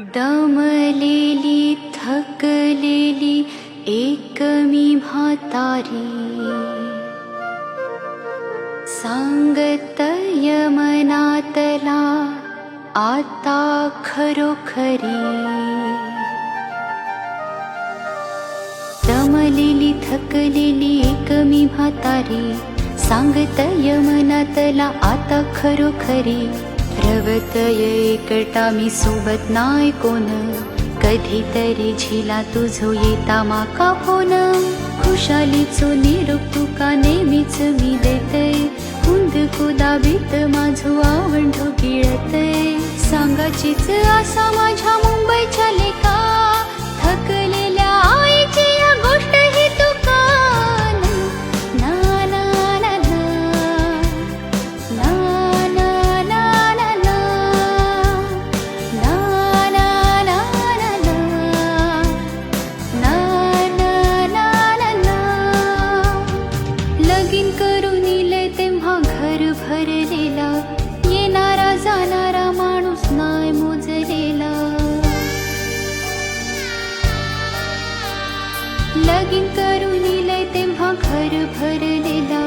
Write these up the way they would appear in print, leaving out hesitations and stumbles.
दमलेली थकलेली एक मी म्हातारी, सांगतय मनातला आता खरोखरी. दमलेली थकलेली एक मी म्हातारी, सांगतय मनातला आता खरोखरी. रवतय एकटा मी सोबत नाय कोण, कधीतरी झिला तुझो येता माका फोन. खुशालीचो निरोप तुका नेहमीच मी देतय, हुंद कुदाबीत माझो आवंढो गिळतय. सांगाचीच आसा माझ्या मुंबईच्या लेका, थकलेल्या आईची या गोष्ट ही तुका. ना ना ना ना ना ना ना ना ना ना ना ना ना ना ना. लगीन करून इले तेव्हा घर भरलेला, येणारा जाणारा माणूस नाय मोजलेला. लगीन करून इले तेव्हा घर भरलेला,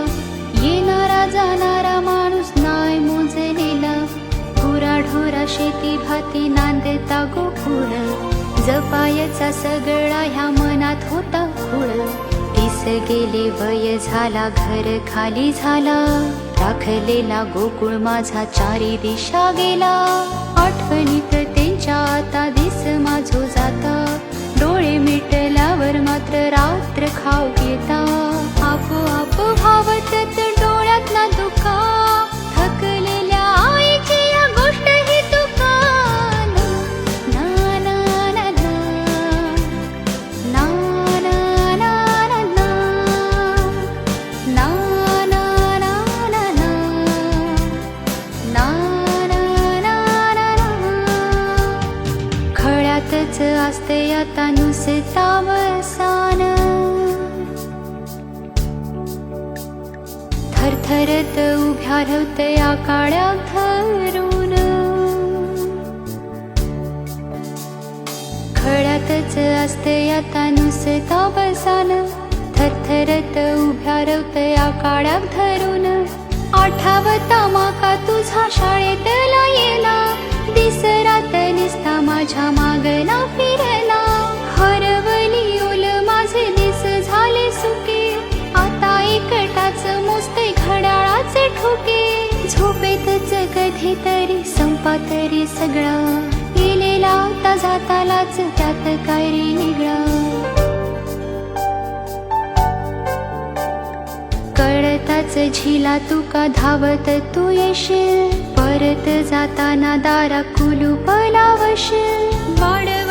येणारा जाणारा माणूस नाय मोजलेला. गुराढोरा शेती भाती नांदता गोकुळ, जपायचा सगळा ह्या मनात होता खूळ. 30 गेले वय झाला, घर खाली झाला, राखलेला गोकुळ माझा चारी दिशा गेला. आठवणीत त्यांच्या आता दिस माझो जाता, डोळे मिटल्यावर मात्र रात्र खाऊ येता. आपोआप भावत डोळ्यात ना दुका, थकलेल्या आईची या गोष्ट ही तुका. ना ना ना ना ना ना ना ना ना ना ना ना ना ना. खळ्यातच असते आता नुसता वसान, थरथरत उभ्या रवतया काळ्या धरून. खळ्यातच असते आता नुसता बसान, थरथरत उभ्या रवतया काळ्या धरून. आठवता माका तुझा शाळेतला येला, दिसरात निसता माझ्या मागना फिरला. हरवली ओल माझे दिस झाले सुके, आता एकटाच मोजते घड्याळाचे ठोके. झोपेतच कधीतरी संपा तरी सगळा, गेलेला आता जातालाच त्यात काय रे निगळा. कळताच झिला तुका धावत तू येशील, परत जाताना दारा कुलूप लावशील. वाढव